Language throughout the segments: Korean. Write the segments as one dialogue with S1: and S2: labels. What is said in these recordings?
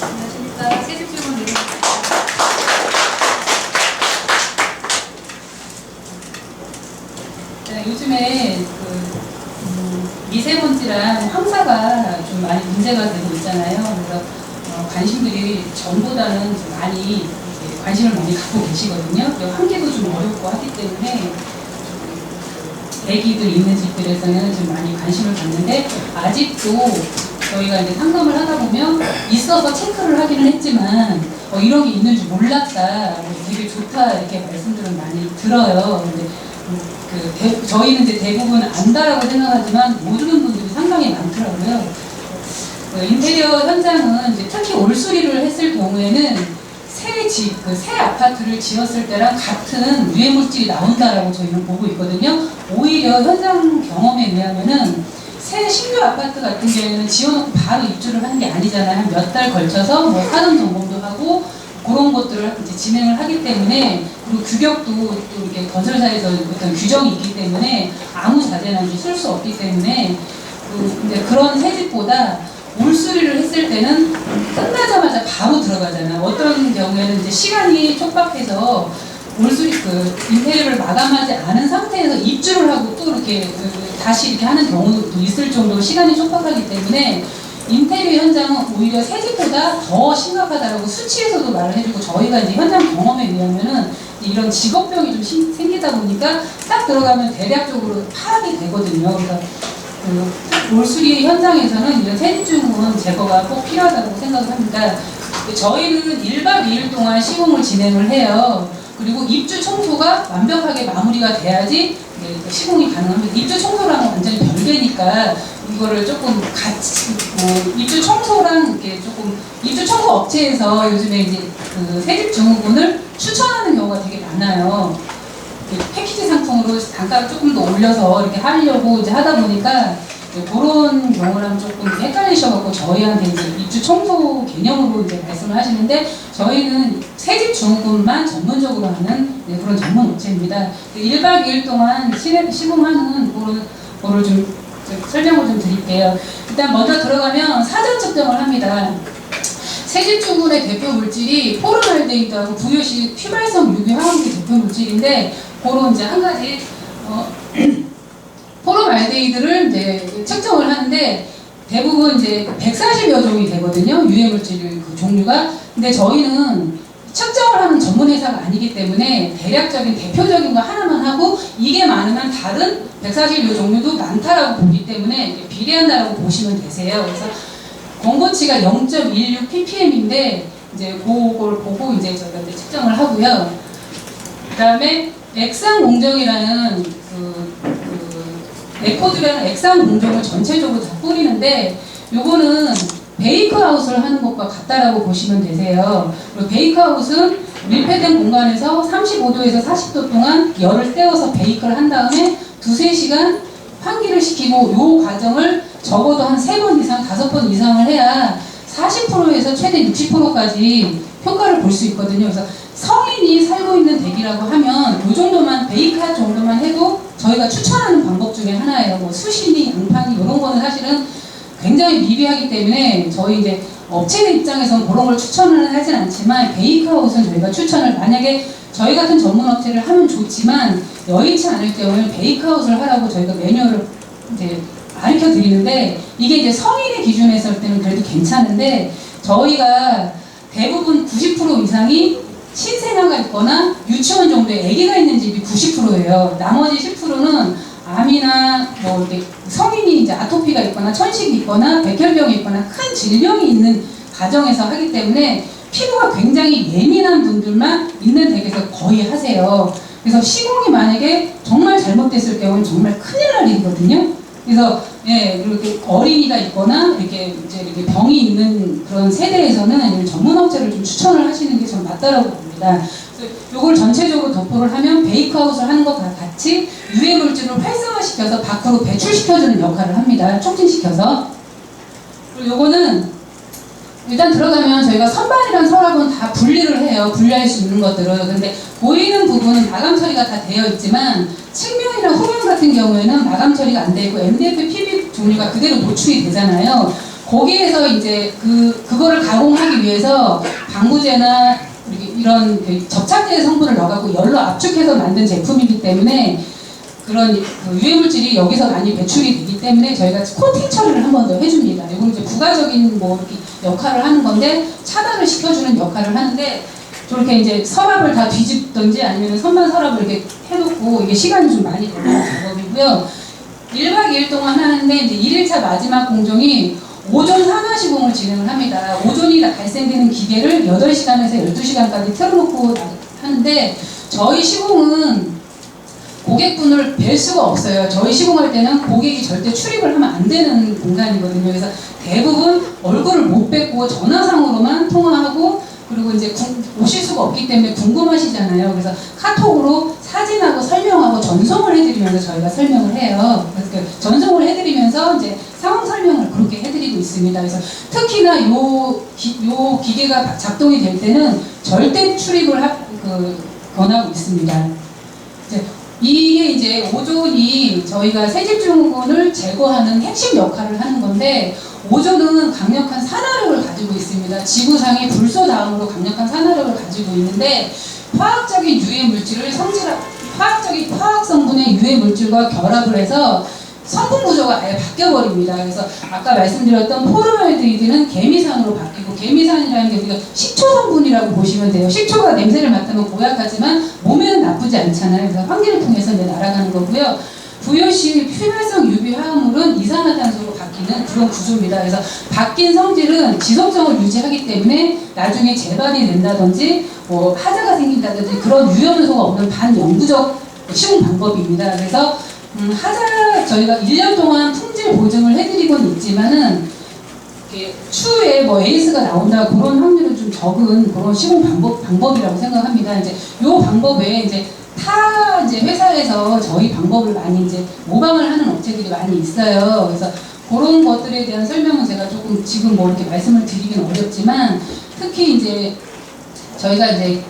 S1: 안녕하십니까. 세집주문 드리겠습니다. 요즘에 미세먼지랑 황사가 좀 많이 문제가 되고 있잖아요. 그래서 관심들이 전보다는 좀 많이 관심을 많이 갖고 계시거든요. 환기도 좀 어렵고 하기 때문에 애기들 있는 집들에서는 좀 많이 관심을 갖는데, 아직도 저희가 이제 상담을 하다 보면 있어서 체크를 하기는 했지만 이런 게 있는 줄 몰랐다, 되게 좋다 이렇게 말씀들은 많이 들어요. 근데 저희는 이제 대부분 안다라고 생각하지만 모르는 분들이 상당히 많더라고요. 인테리어 현장은 이제 특히 올수리를 했을 경우에는 새 아파트를 지었을 때랑 같은 유해물질이 나온다라고 저희는 보고 있거든요. 오히려 현장 경험에 의하면은 새 신규 아파트 같은 경우에는 지어놓고 바로 입주를 하는 게 아니잖아요. 한 몇 달 걸쳐서 뭐 사전 점검도 하고 그런 것들을 이제 진행을 하기 때문에, 그리고 규격도 또 이렇게 건설사에서 어떤 규정이 있기 때문에 아무 자재나 쓸 수 없기 때문에, 근데 그런 새 집보다 올수리를 했을 때는 끝나자마자 바로 들어가잖아요. 어떤 경우에는 이제 시간이 촉박해서 올수리 인테리어를 마감하지 않은 상태에서 입주를 하고 또 이렇게 다시 이렇게 하는 경우도 있을 정도로 시간이 촉박하기 때문에 인테리어 현장은 오히려 새 집보다 더 심각하다라고 수치에서도 말을 해주고, 저희가 이제 현장 경험에 의하면은 이런 직업병이 좀 생기다 보니까 딱 들어가면 대략적으로 파악이 되거든요. 그래서 올수리 현장에서는 이런 세집주문 제거가 꼭 필요하다고 생각을 합니다. 저희는 1박 2일 동안 시공을 진행을 해요. 그리고 입주 청소가 완벽하게 마무리가 돼야지 시공이 가능합니다. 입주 청소랑은 완전히 별개니까 이거를 조금 같이 입주 청소랑 이렇게 조금, 입주 청소 업체에서 요즘에 이제 세집 증후군을 추천하는 경우가 되게 많아요. 패키지 상품으로 단가를 조금 더 올려서 이렇게 하려고 이제 하다 보니까 그런 경우랑 조금 헷갈리셔갖고 저희한테 이제 입주 청소 개념으로 이제 말씀을 하시는데, 저희는 새집 증후군만 전문적으로 하는 그런 전문 업체입니다. 1박 2일 동안 시공하는 거를 좀 설명을 좀 드릴게요. 일단 먼저 들어가면 사전 측정을 합니다. 새집 증후군의 대표 물질이 포름알데히드하고 부유식 휘발성 유기 화학물이 대표 물질인데, 그런 이제 한 가지 포름알데히드를 이제 측정을 하는데 대부분 이제 140여 종이 되거든요. 유해물질 종류가. 근데 저희는 측정을 하는 전문 회사가 아니기 때문에 대략적인 대표적인 거 하나만 하고, 이게 많으면 다른 140여 종류도 많다라고 보기 때문에 비례한다라고 보시면 되세요. 그래서 권고치가 0.16 ppm인데 이제 그걸 보고 이제 저희가 이제 측정을 하고요. 그다음에 액상 공정이라는 에코드라는 액상 공정을 전체적으로 다 뿌리는데, 요거는 베이크아웃을 하는 것과 같다라고 보시면 되세요. 그리고 베이크아웃은 밀폐된 공간에서 35도에서 40도 동안 열을 떼어서 베이크를 한 다음에 2~3시간 환기를 시키고, 요 과정을 적어도 한 3번 이상, 5번 이상을 해야 40%에서 최대 60%까지 효과를 볼 수 있거든요. 그래서 성인이 살고 있는 댁이라고 하면 이 정도만, 베이크할 정도만 해도 저희가 추천하는 방법 중에 하나예요. 뭐 수신이, 양판이 이런 거는 사실은 굉장히 미비하기 때문에 저희 이제 업체 입장에서는 그런 걸 추천을 하진 않지만, 베이크아웃은 저희가 추천을, 만약에 저희 같은 전문 업체를 하면 좋지만 여의치 않을 경우에 베이크아웃을 하라고 저희가 매뉴얼을 이제 가르쳐 드리는데, 이게 이제 성인의 기준에 했을 때는 그래도 괜찮은데, 저희가 대부분 90% 이상이 신생아가 있거나 유치원 정도의 아기가 있는 집이 90%예요. 나머지 10%는 암이나 뭐 성인이 이제 아토피가 있거나 천식이 있거나 백혈병이 있거나 큰 질병이 있는 가정에서 하기 때문에 피부가 굉장히 예민한 분들만 있는 댁에서 거의 하세요. 그래서 시공이 만약에 정말 잘못됐을 경우는 정말 큰일 날 일이거든요. 그래서 이렇게 어린이가 있거나 이렇게 병이 있는 그런 세대에서는 전문 업체를 좀 추천을 하시는 게 좀 맞다라고 봅니다. 그래서 이걸 전체적으로 도포를 하면 베이크아웃을 하는 것과 같이 유해 물질을 활성화시켜서 밖으로 배출시켜주는 역할을 합니다. 촉진시켜서. 그리고 요거는 일단 들어가면 저희가 선반이랑 서랍은 다 분리를 해요. 분리할 수 있는 것들은. 근데 보이는 부분은 마감 처리가 다 되어 있지만, 측면이나 후면 같은 경우에는 마감 처리가 안 되고 MDF, PB 종류가 그대로 노출이 되잖아요. 거기에서 이제 그거를 가공하기 하기 위해서 방부제나 이런 접착제 성분을 넣어갖고 열로 압축해서 만든 제품이기 때문에 그런 유해물질이 여기서 많이 배출이 되기 때문에 저희가 코팅 처리를 한 번 더 해줍니다. 이건 이제 부가적인 뭐 이렇게 역할을 하는 건데 차단을 시켜주는 역할을 하는데 저렇게 이제 서랍을 다 뒤집든지 아니면 선반 서랍을 이렇게 해놓고 이게 시간이 좀 많이 걸리는 작업이고요. 1박 2일 동안 하는데 이제 1일차 마지막 공정이 오존 산화 시공을 진행을 합니다. 오존이 발생되는 기계를 8시간에서 12시간까지 틀어놓고 하는데 저희 시공은 고객분을 뵐 수가 없어요. 저희 시공할 때는 고객이 절대 출입을 하면 안 되는 공간이거든요. 그래서 대부분 얼굴을 못 뵙고 전화상으로만 통화하고 그리고 이제 오실 수가 없기 때문에 궁금하시잖아요. 그래서 카톡으로 사진하고 설명하고 전송을 해드리면서 저희가 설명을 해요. 그래서 전송을 해드리면서 이제 상황 설명을 그렇게 해드리고 있습니다. 그래서 특히나 요 기계가 작동이 될 때는 절대 출입을 권하고 있습니다. 이게 이제 오존이 저희가 세집중군을 제거하는 핵심 역할을 하는 건데 오존은 강력한 산화력을 가지고 있습니다. 지구상의 불소 다음으로 강력한 산화력을 가지고 있는데 화학적인 유해 물질을 화학 성분의 유해 물질과 결합을 해서 성분 구조가 아예 바뀌어버립니다. 그래서 아까 말씀드렸던 포르말데히드는 개미산으로 바뀌고 개미산이라는 게 우리가 식초 성분이라고 보시면 돼요. 식초가 냄새를 맡으면 고약하지만 몸에는 나쁘지 않잖아요. 그래서 환기를 통해서 이제 날아가는 거고요. VOC 휘발성 유비 화합물은 이산화탄소로 바뀌는 그런 구조입니다. 그래서 바뀐 성질은 지속성을 유지하기 때문에 나중에 재발이 된다든지 뭐 하자가 생긴다든지 그런 위험 요소가 없는 반영구적 시공 방법입니다. 그래서 하자 저희가 1년 동안 품질 보증을 해드리곤 있지만은 추후에 뭐 에이스가 나온다 그런 확률은 좀 적은 그런 시공 방법이라고 생각합니다. 이제 요 방법 외에 이제 이제 회사에서 저희 방법을 많이 이제 모방을 하는 업체들이 많이 있어요. 그래서 그런 것들에 대한 설명은 제가 조금 지금 뭐 이렇게 말씀을 드리기는 어렵지만 특히 이제 저희가 이제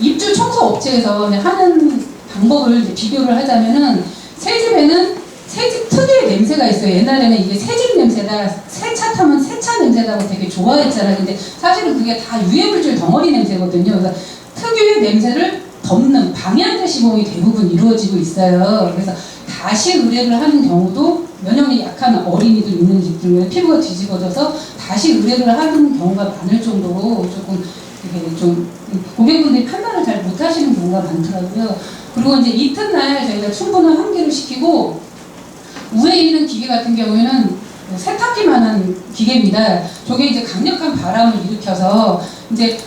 S1: 입주 청소 업체에서 하는 방법을 이제 비교를 하자면은 새집에는 새집 특유의 냄새가 있어요. 옛날에는 이게 새집 냄새다, 새차 타면 새차 냄새다고 되게 좋아했잖아요. 근데 사실은 그게 다 유해물질 덩어리 냄새거든요. 그래서 특유의 냄새를 덮는 방향제 시공이 대부분 이루어지고 있어요. 그래서 다시 의뢰를 하는 경우도 면역력이 약한 어린이들 있는 집 중에 피부가 뒤집어져서 다시 의뢰를 하는 경우가 많을 정도로 조금 이게 좀 고객분들이 판단을 잘 못하시는 경우가 많더라고요. 그리고 이제 이튿날 저희가 충분한 환기를 시키고 위에 있는 기계 같은 경우에는 세탁기만한 기계입니다. 저게 이제 강력한 바람을 일으켜서 이제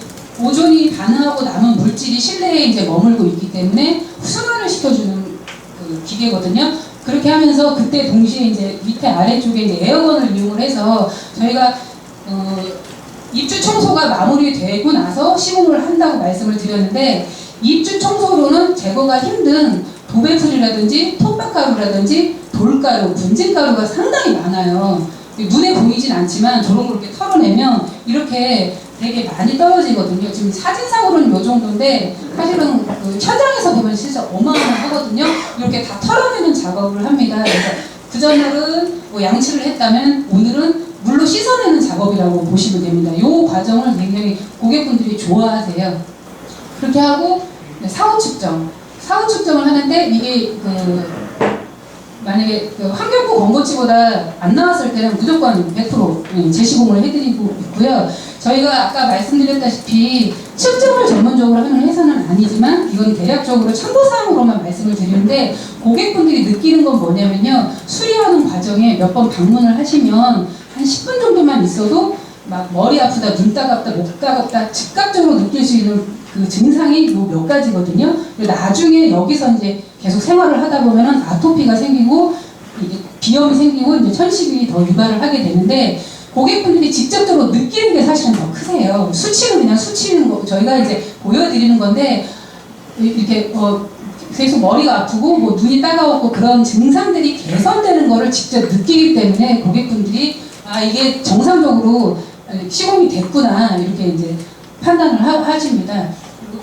S1: 오존이 반응하고 남은 물질이 실내에 이제 머물고 있기 때문에 순환을 시켜주는 그 기계거든요. 그렇게 하면서 그때 동시에 이제 밑에 아래쪽에 이제 에어건을 이용을 해서 저희가 입주 청소가 마무리되고 나서 시공을 한다고 말씀을 드렸는데 입주 청소로는 제거가 힘든 도배풀이라든지 톱밥가루라든지 돌가루, 분진가루가 상당히 많아요. 눈에 보이진 않지만 저런 걸 이렇게 털어내면 이렇게 되게 많이 떨어지거든요. 지금 사진상으로는 이 정도인데 사실은 그 현장에서 보면 진짜 어마어마하거든요. 이렇게 다 털어내는 작업을 합니다. 그래서 그 전날은 뭐 양치를 했다면 오늘은 물로 씻어내는 작업이라고 보시면 됩니다. 이 과정을 굉장히 고객분들이 좋아하세요. 그렇게 하고 사후 측정을 하는데 이게 만약에 환경부 권고치보다 안 나왔을 때는 무조건 100% 재시공을 해드리고 있고요. 저희가 아까 말씀드렸다시피 측정을 전문적으로 하는 회사는 아니지만 이건 대략적으로 참고사항으로만 말씀을 드리는데 고객분들이 느끼는 건 뭐냐면요. 수리하는 과정에 몇 번 방문을 하시면 한 10분 정도만 있어도 막 머리 아프다, 눈 따갑다, 목 따갑다 즉각적으로 느낄 수 있는 그 증상이 요 몇 가지거든요. 나중에 여기서 이제 계속 생활을 하다 보면은 아토피가 생기고 이게 비염이 생기고 이제 천식이 더 유발을 하게 되는데 고객분들이 직접적으로 느끼는 게 사실은 더 크세요. 수치는 그냥 수치는 거 저희가 이제 보여드리는 건데 이렇게 계속 머리가 아프고 뭐 눈이 따가웠고 그런 증상들이 개선되는 거를 직접 느끼기 때문에 고객분들이 아 이게 정상적으로 시공이 됐구나 이렇게 이제 판단을 하십니다.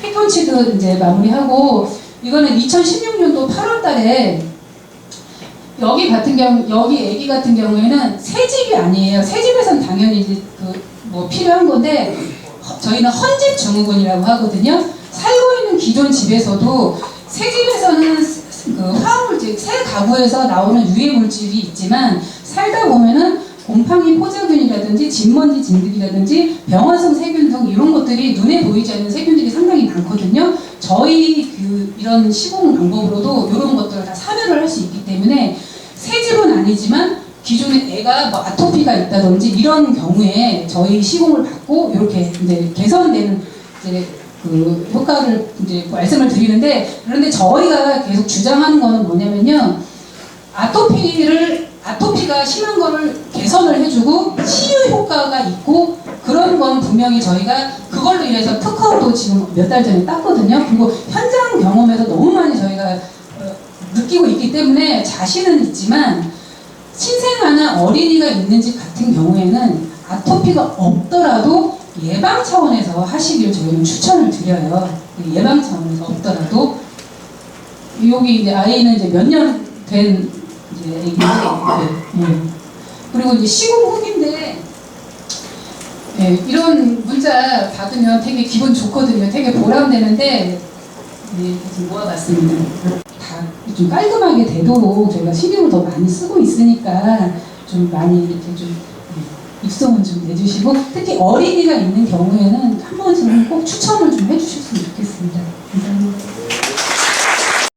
S1: 피톤치드 이제 마무리하고 이거는 2016년도 8월달에 여기 애기 같은 경우에는 새 집이 아니에요. 새 집에서는 당연히 이제 뭐 필요한 건데 저희는 헌집 증후군이라고 하거든요. 살고 있는 기존 집에서도 새 집에서는 그 화학물질, 새 가구에서 나오는 유해 물질이 있지만 살다 보면은 곰팡이 포자균이라든지 진먼지 진드기라든지 병원성 세균 등 이런 것들이 눈에 보이지 않는 세균들이 상당히 많거든요. 저희 이런 시공 방법으로도 이런 것들을 다 사멸을 할 수 있기 때문에 새 집은 아니지만 기존에 애가 뭐 아토피가 있다든지 이런 경우에 저희 시공을 받고 이렇게 이제 개선되는 이제 그 효과를 이제 말씀을 드리는데, 그런데 저희가 계속 주장하는 거는 뭐냐면요, 아토피가 심한 거를 개선을 해주고 치유 효과가 있고 그런 건 분명히 저희가 그걸로 인해서 특허도 지금 몇 달 전에 땄거든요. 그리고 현장 경험에서 너무 많이 저희가 느끼고 있기 때문에 자신은 있지만 신생아나 어린이가 있는 집 같은 경우에는 아토피가 없더라도 예방 차원에서 하시길 저희는 추천을 드려요. 예방 차원에서 없더라도. 여기 이제 아이는 이제 몇 년 된 이제 애기인데, 그리고 이제 시공 후기인데, 이런 문자 받으면 되게 기분 좋거든요. 되게 보람되는데, 좀 모아봤습니다. 다 좀 깔끔하게 되도록 저희가 신경을 더 많이 쓰고 있으니까 좀 많이 이렇게 좀 입소문 좀 내주시고, 특히 어린이가 있는 경우에는 한 번쯤은 꼭 추천을 좀 해주셨으면 좋겠습니다.